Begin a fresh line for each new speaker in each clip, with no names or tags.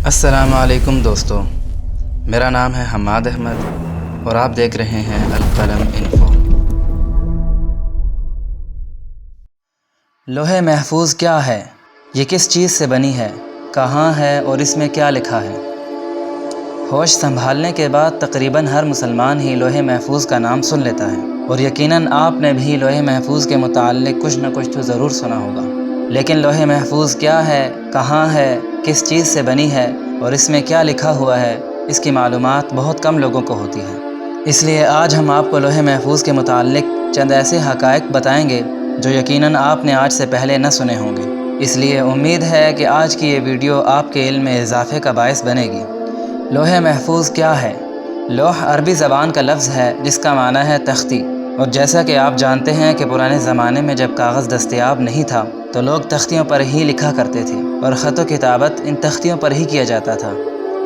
السلام علیکم دوستو، میرا نام ہے حماد احمد اور آپ دیکھ رہے ہیں القلم انفو۔ لوح محفوظ کیا ہے؟ یہ کس چیز سے بنی ہے؟ کہاں ہے اور اس میں کیا لکھا ہے؟ ہوش سنبھالنے کے بعد تقریباً ہر مسلمان ہی لوح محفوظ کا نام سن لیتا ہے، اور یقیناً آپ نے بھی لوح محفوظ کے متعلق کچھ نہ کچھ تو ضرور سنا ہوگا۔ لیکن لوح محفوظ کیا ہے، کہاں ہے، کس چیز سے بنی ہے اور اس میں کیا لکھا ہوا ہے، اس کی معلومات بہت کم لوگوں کو ہوتی ہے۔ اس لیے آج ہم آپ کو لوح محفوظ کے متعلق چند ایسے حقائق بتائیں گے جو یقیناً آپ نے آج سے پہلے نہ سنے ہوں گے۔ اس لیے امید ہے کہ آج کی یہ ویڈیو آپ کے علم میں اضافے کا باعث بنے گی۔ لوح محفوظ کیا ہے؟ لوح عربی زبان کا لفظ ہے جس کا معنی ہے تختی، اور جیسا کہ آپ جانتے ہیں کہ پرانے زمانے میں جب کاغذ دستیاب نہیں تھا تو لوگ تختیوں پر ہی لکھا کرتے تھے، اور خط و کتابت ان تختیوں پر ہی کیا جاتا تھا۔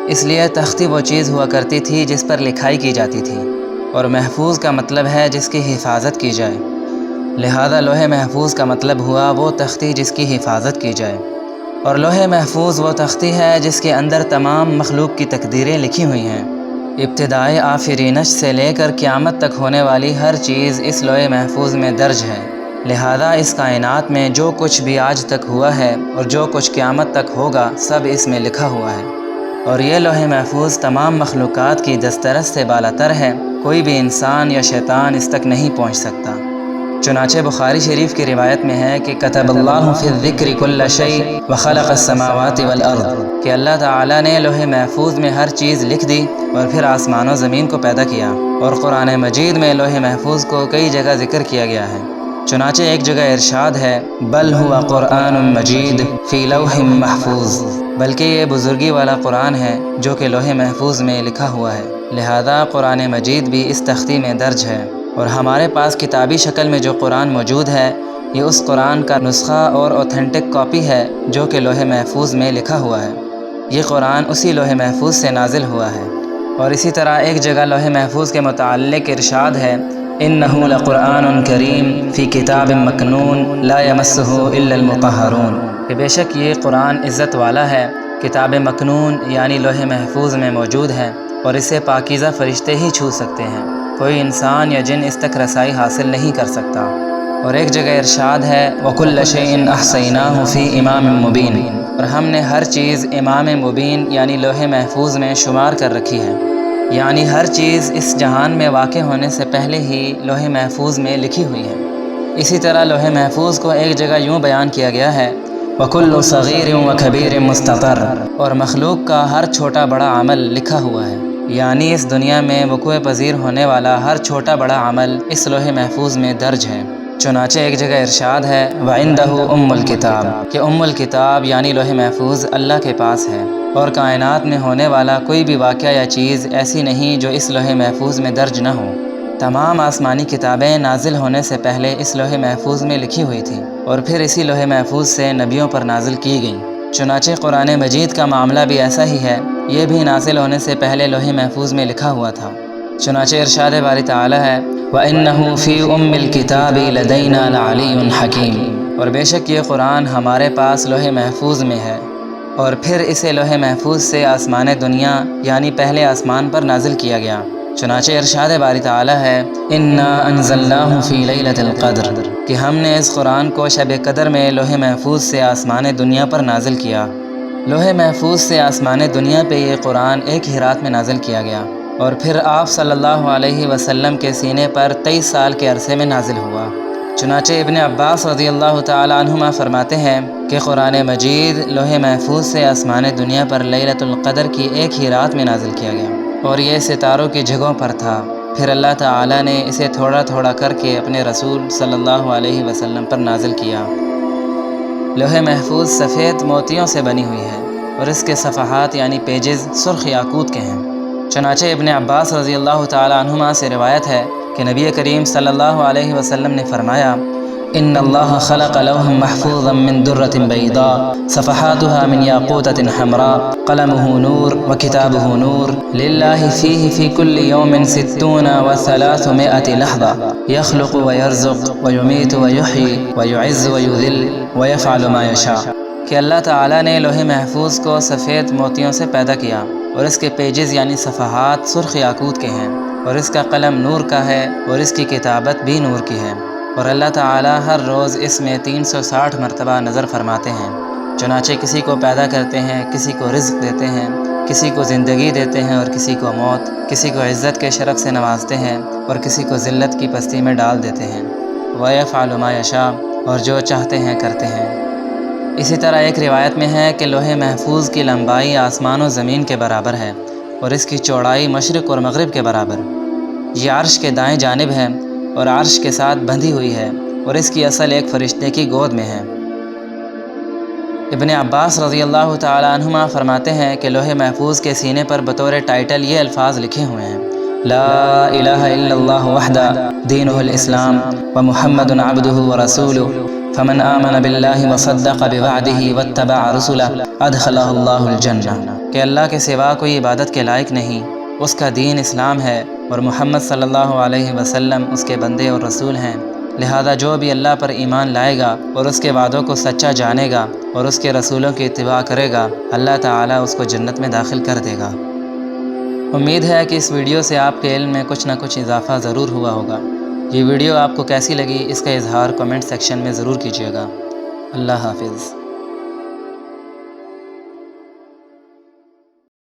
اس لیے تختی وہ چیز ہوا کرتی تھی جس پر لکھائی کی جاتی تھی، اور محفوظ کا مطلب ہے جس کی حفاظت کی جائے۔ لہذا لوح محفوظ کا مطلب ہوا وہ تختی جس کی حفاظت کی جائے، اور لوح محفوظ وہ تختی ہے جس کے اندر تمام مخلوق کی تقدیریں لکھی ہوئی ہیں۔ ابتدائے آفرینش سے لے کر قیامت تک ہونے والی ہر چیز اس لوح محفوظ میں درج ہے۔ لہذا اس کائنات میں جو کچھ بھی آج تک ہوا ہے اور جو کچھ قیامت تک ہوگا سب اس میں لکھا ہوا ہے، اور یہ لوح محفوظ تمام مخلوقات کی دسترس سے بالاتر ہے، کوئی بھی انسان یا شیطان اس تک نہیں پہنچ سکتا۔ چنانچہ بخاری شریف کی روایت میں ہے کہ کتب اللہ فی الذکر کل شیء وخلق السماوات والارض، کہ اللہ تعالیٰ نے لوح محفوظ میں ہر چیز لکھ دی اور پھر آسمان و زمین کو پیدا کیا، اور قرآن مجید میں لوح محفوظ کو کئی جگہ ذکر کیا گیا ہے۔ چنانچہ ایک جگہ ارشاد ہے بل ہوا قرآن مجید فی لوح محفوظ، بلکہ یہ بزرگی والا قرآن ہے جو کہ لوح محفوظ میں لکھا ہوا ہے۔ لہذا قرآن مجید بھی اس تختی میں درج ہے، اور ہمارے پاس کتابی شکل میں جو قرآن موجود ہے یہ اس قرآن کا نسخہ اور اوتھینٹک کاپی ہے جو کہ لوح محفوظ میں لکھا ہوا ہے۔ یہ قرآن اسی لوح محفوظ سے نازل ہوا ہے۔ اور اسی طرح ایک جگہ لوح محفوظ کے متعلق ارشاد ہے انہ لقرآن کریم فی کتاب مکنون لا یمسہ الا المطہرون، کہ بے شک یہ قرآن عزت والا ہے، کتاب مکنون یعنی لوح محفوظ میں موجود ہے، اور اسے پاکیزہ فرشتے ہی چھو سکتے ہیں، کوئی انسان یا جن اس تک رسائی حاصل نہیں کر سکتا۔ اور ایک جگہ ارشاد ہے وَكُلَّ شَيْءٍ أَحْصَيْنَاهُ فِي إِمَامٍ مُبِينٍ، اور ہم نے ہر چیز امام مبین یعنی لوح محفوظ میں شمار کر رکھی ہے، یعنی ہر چیز اس جہان میں واقع ہونے سے پہلے ہی لوح محفوظ میں لکھی ہوئی ہے۔ اسی طرح لوح محفوظ کو ایک جگہ یوں بیان کیا گیا ہے وَكُلُّ صَغِيرٍ وَكَبِيرٍ مُسْتَطَرٍ، اور مخلوق کا ہر چھوٹا بڑا عمل لکھا ہوا ہے، یعنی اس دنیا میں وقوع پذیر ہونے والا ہر چھوٹا بڑا عمل اس لوح محفوظ میں درج ہے۔ چنانچہ ایک جگہ ارشاد ہے وَعِندَهُ أُمُّ الْكِتَابِ، کہ ام الکتاب یعنی لوح محفوظ اللہ کے پاس ہے، اور کائنات میں ہونے والا کوئی بھی واقعہ یا چیز ایسی نہیں جو اس لوح محفوظ میں درج نہ ہو۔ تمام آسمانی کتابیں نازل ہونے سے پہلے اس لوح محفوظ میں لکھی ہوئی تھیں، اور پھر اسی لوح محفوظ سے نبیوں پر نازل کی گئیں۔ چنانچہ قرآن مجید کا معاملہ بھی ایسا ہی ہے، یہ بھی نازل ہونے سے پہلے لوح محفوظ میں لکھا ہوا تھا۔ چنانچہ ارشاد باری تعالیٰ ہے وَإِنَّهُ فِي أُمِّ الْكِتَابِ لَدَيْنَا لَعَلِيٌّ حَكِيمٌ، اور بے شک یہ قرآن ہمارے پاس لوح محفوظ میں ہے، اور پھر اسے لوح محفوظ سے آسمان دنیا یعنی پہلے آسمان پر نازل کیا گیا۔ چنانچہ ارشاد باری تعالیٰ ہے اِنَّا أَنزَلْنَاهُ فِي لَيْلَةِ الْقَدْرِ، کہ ہم نے اس قرآن کو شب قدر میں لوح محفوظ سے آسمان دنیا پر نازل کیا۔ لوح محفوظ سے آسمان دنیا پہ یہ قرآن ایک ہی رات میں نازل کیا گیا، اور پھر آپ صلی اللہ علیہ وسلم کے سینے پر 23 سال کے عرصے میں نازل ہوا۔ چنانچہ ابن عباس رضی اللہ تعالی عنہما فرماتے ہیں کہ قرآن مجید لوح محفوظ سے آسمان دنیا پر لیلۃ القدر کی ایک ہی رات میں نازل کیا گیا، اور یہ ستاروں کی جگہوں پر تھا۔ پھر اللہ تعالیٰ نے اسے تھوڑا تھوڑا کر کے اپنے رسول صلی اللہ علیہ وسلم پر نازل کیا۔ لوح محفوظ سفید موتیوں سے بنی ہوئی ہے، اور اس کے صفحات یعنی پیجز سرخ یاقوت کے ہیں۔ چنانچہ ابن عباس رضی اللہ تعالی عنہما سے روایت ہے کہ نبی کریم صلی اللہ علیہ وسلم نے فرمایا ان اللہ خلق لوحا محفوظا من درۃ بیضاء صفحاتها من یاقوتۃ حمراء قلمه نور وکتابه نور للہ فیہ فی کل یوم 60 و300 لحظة يخلق ويرزق ويميت ويحيي ويعز ويذل ويفعل ما يشاء، کہ اللہ تعالیٰ نے لوح محفوظ کو سفید موتیوں سے پیدا کیا اور اس کے پیجز یعنی صفحات سرخ یاقوت کے ہیں، اور اس کا قلم نور کا ہے اور اس کی کتابت بھی نور کی ہے، اور اللہ تعالیٰ ہر روز اس میں 360 مرتبہ نظر فرماتے ہیں۔ چنانچہ کسی کو پیدا کرتے ہیں، کسی کو رزق دیتے ہیں، کسی کو زندگی دیتے ہیں اور کسی کو موت، کسی کو عزت کے شرف سے نوازتے ہیں اور کسی کو ذلت کی پستی میں ڈال دیتے ہیں۔ وَيَفْعَلُ مَا يَشَاءُ، اور جو چاہتے ہیں کرتے ہیں۔ اسی طرح ایک روایت میں ہے کہ لوح محفوظ کی لمبائی آسمان و زمین کے برابر ہے اور اس کی چوڑائی مشرق اور مغرب کے برابر۔ یہ عرش کے دائیں جانب ہے اور عرش کے ساتھ بندھی ہوئی ہے اور اس کی اصل ایک فرشتے کی گود میں ہے۔ ابن عباس رضی اللہ تعالیٰ عنہما فرماتے ہیں کہ لوح محفوظ کے سینے پر بطور ٹائٹل یہ الفاظ لکھے ہوئے ہیں: لا الہ الا اللہ وحدہ دینہ الاسلام ومحمد عبدہ ورسولہ فمن آمن باللہ وصدق بوعدہ واتبع رسلہ ادخلہ اللہ الجنہ، کہ اللہ کے سوا کوئی عبادت کے لائق نہیں، اس کا دین اسلام ہے اور محمد صلی اللہ علیہ وسلم اس کے بندے اور رسول ہیں، لہذا جو بھی اللہ پر ایمان لائے گا اور اس کے وعدوں کو سچا جانے گا اور اس کے رسولوں کی اتباع کرے گا، اللہ تعالیٰ اس کو جنت میں داخل کر دے گا۔ امید ہے کہ اس ویڈیو سے آپ کے علم میں کچھ نہ کچھ اضافہ ضرور ہوا ہوگا۔ یہ ویڈیو آپ کو کیسی لگی اس کا اظہار کمنٹ سیکشن میں ضرور کیجیے گا۔ اللہ حافظ۔